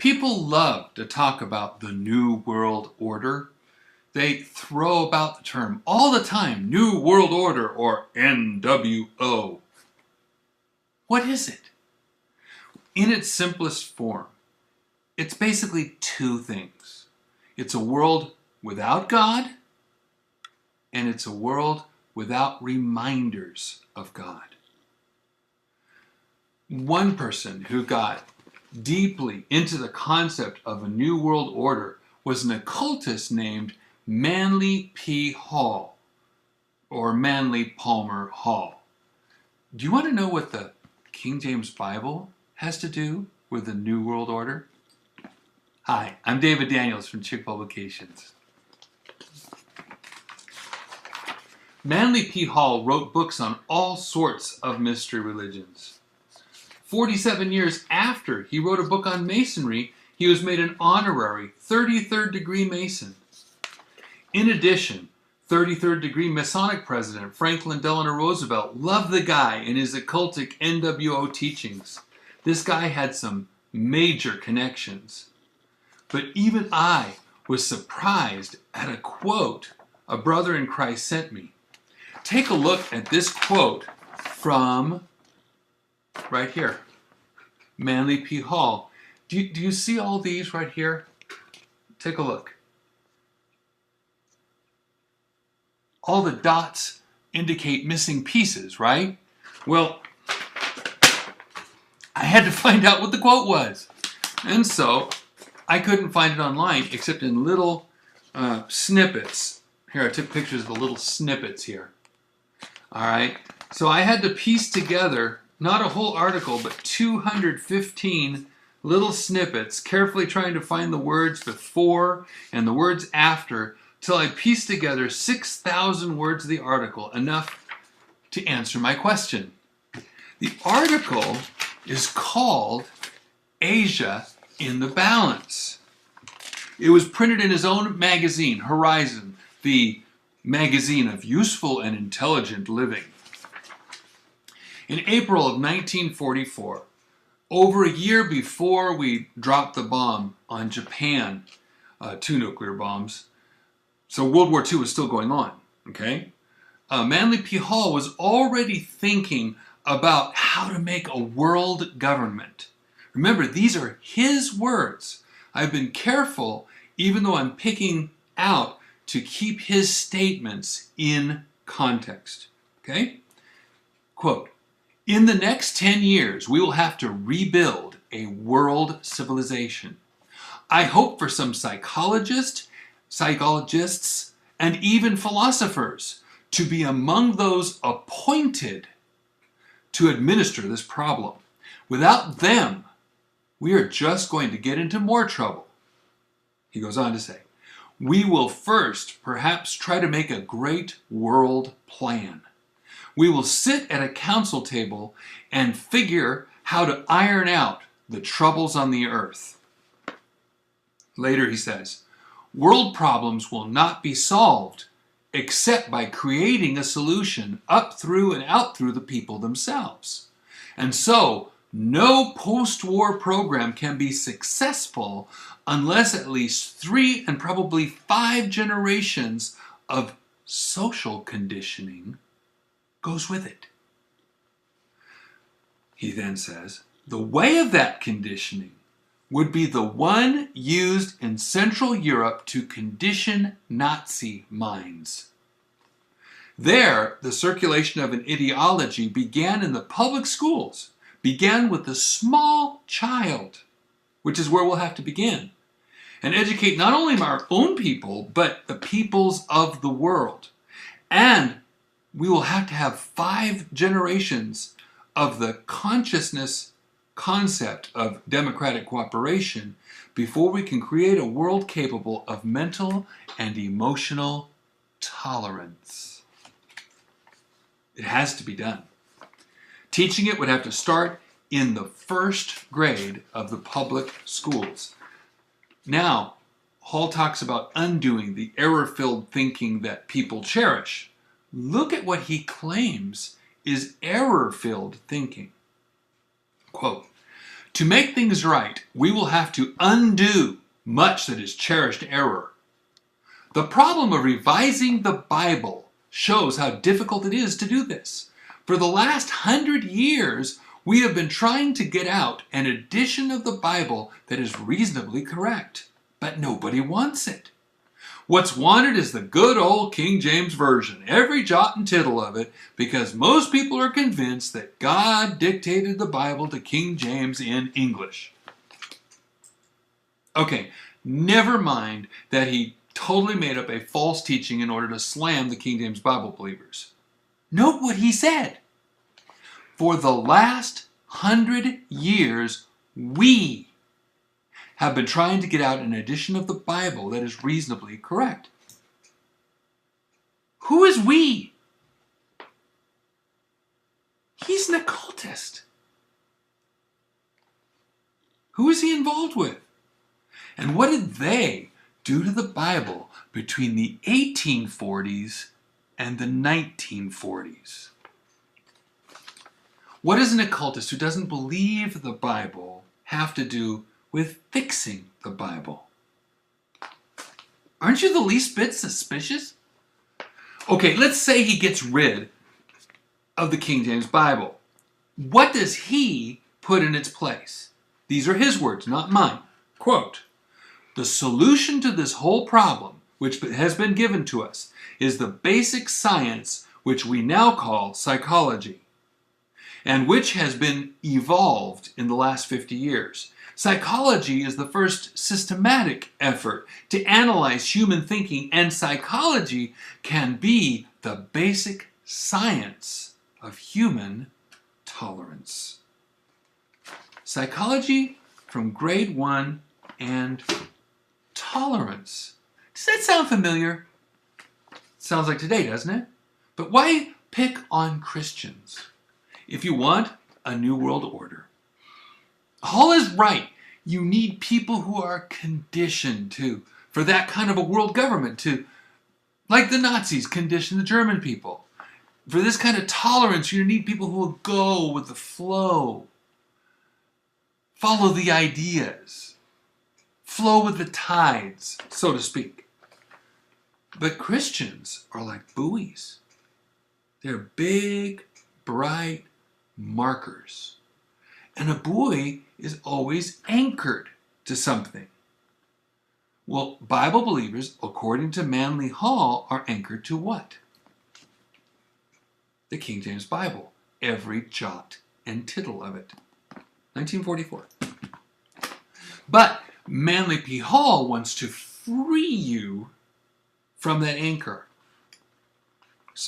People love to talk about the New World Order. They throw about the term all the time, New World Order or NWO. What is it? In its simplest form, it's basically two things. It's a world without God, and it's a world without reminders of God. One person who got deeply into the concept of a new world order was an occultist named Manly P. Hall, or Manly Palmer Hall. Do you want to know what the King James Bible has to do with the New World Order? Hi, I'm David Daniels from Chick Publications. Manly P. Hall wrote books on all sorts of mystery religions. 47 years after he wrote a book on Masonry, he was made an honorary 33rd degree Mason. In addition, 33rd degree Masonic President Franklin Delano Roosevelt loved the guy and his occultic NWO teachings. This guy had some major connections. But even I was surprised at a quote a brother in Christ sent me. Take a look at this quote from right here, Manly P. Hall. Do you see all these right here? Take a look. All the dots indicate missing pieces, right? Well, I had to find out what the quote was. And so I couldn't find it online except in little snippets. Here, I took pictures of the little snippets here. All right, so I had to piece together not a whole article, but 215 little snippets, carefully trying to find the words before and the words after, till I pieced together 6,000 words of the article, enough to answer my question. The article is called Asia in the Balance. It was printed in his own magazine, Horizon, the magazine of useful and intelligent living. In April of 1944, over a year before we dropped the bomb on Japan, 2 nuclear bombs, so World War II was still going on, okay? Manly P. Hall was already thinking about how to make a world government. Remember, these are his words. I've been careful, even though I'm picking out, to keep his statements in context. Okay? Quote, "In the next 10 years, we will have to rebuild a world civilization. I hope for some psychologists, and even philosophers to be among those appointed to administer this problem. Without them, we are just going to get into more trouble." He goes on to say, "We will first perhaps try to make a great world plan. We will sit at a council table and figure how to iron out the troubles on the earth." Later he says, "World problems will not be solved except by creating a solution up through and out through the people themselves. And so, no post-war program can be successful unless at least 3 and probably 5 generations of social conditioning goes with it." He then says, "The way of that conditioning would be the one used in Central Europe to condition Nazi minds. There, the circulation of an ideology began in the public schools, began with the small child, which is where we'll have to begin, and educate not only our own people, but the peoples of the world. And we will have to have 5 generations of the consciousness concept of democratic cooperation before we can create a world capable of mental and emotional tolerance." It has to be done. Teaching it would have to start in the 1st grade of the public schools. Now, Hall talks about undoing the error-filled thinking that people cherish. Look at what he claims is error-filled thinking. Quote, To make things right, we will have to undo much that is cherished error. The problem of revising the Bible shows how difficult it is to do this. For the last 100 years, we have been trying to get out an edition of the Bible that is reasonably correct, but nobody wants it. What's wanted is the good old King James Version, every jot and tittle of it, because most people are convinced that God dictated the Bible to King James in English. Okay, never mind that he totally made up a false teaching in order to slam the King James Bible believers. Note what he said. For the last 100 years, we have been trying to get out an edition of the Bible that is reasonably correct. Who is we? He's an occultist. Who is he involved with? And what did they do to the Bible between the 1840s and the 1940s? What does an occultist who doesn't believe the Bible have to do with fixing the Bible? Aren't you the least bit suspicious? Okay, let's say he gets rid of the King James Bible. What does he put in its place? These are his words, not mine. Quote, "The solution to this whole problem, which has been given to us, is the basic science which we now call psychology, and which has been evolved in the last 50 years. Psychology is the first systematic effort to analyze human thinking, and psychology can be the basic science of human tolerance." Psychology from grade 1 and tolerance. Does that sound familiar? Sounds like today, doesn't it? But why pick on Christians? If you want a new world order, Hall is right. You need people who are conditioned for that kind of a world government like the Nazis conditioned the German people. For this kind of tolerance, you need people who will go with the flow, follow the ideas, flow with the tides, so to speak. But Christians are like buoys. They're big, bright markers. And a buoy is always anchored to something. Well, Bible believers, according to Manly Hall, are anchored to what? The King James Bible. Every jot and tittle of it. 1944. But Manly P. Hall wants to free you from that anchor,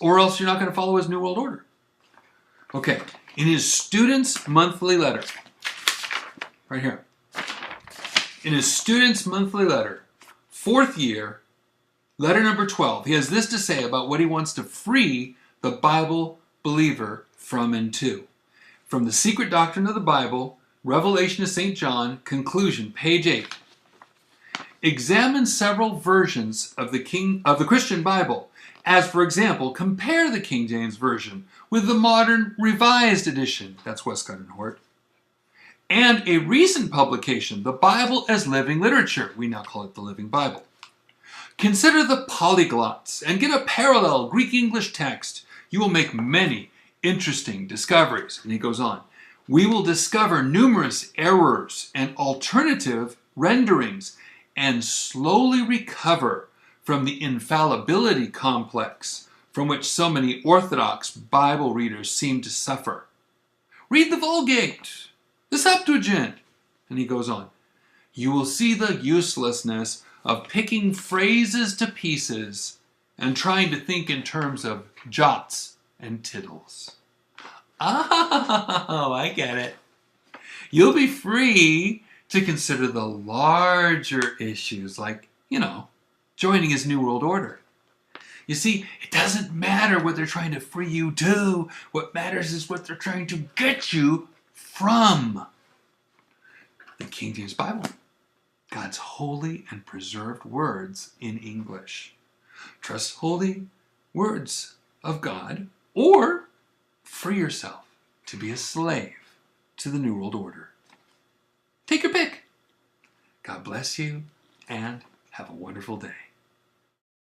or else you're not going to follow his New World Order. Okay, in his Students' Monthly Letter, right here, in his Students' Monthly Letter, 4th year, letter number 12, he has this to say about what he wants to free the Bible believer from and to. From the Secret Doctrine of the Bible, Revelation of St. John, conclusion, page 8. Examine several versions of the Christian Bible, as, for example, compare the King James Version with the modern Revised Edition, that's Westcott and Hort, and a recent publication, The Bible as Living Literature, we now call it the Living Bible. Consider the polyglots and get a parallel Greek-English text. You will make many interesting discoveries. And he goes on. We will discover numerous errors and alternative renderings and slowly recover from the infallibility complex from which so many Orthodox Bible readers seem to suffer. Read the Vulgate, the Septuagint. And he goes on. You will see the uselessness of picking phrases to pieces and trying to think in terms of jots and tittles. Oh, I get it. You'll be free to consider the larger issues like, joining his New World Order. You see, it doesn't matter what they're trying to free you to. What matters is what they're trying to get you from. The King James Bible, God's holy and preserved words in English. Trust holy words of God, or free yourself to be a slave to the New World Order. Take your pick. God bless you and have a wonderful day.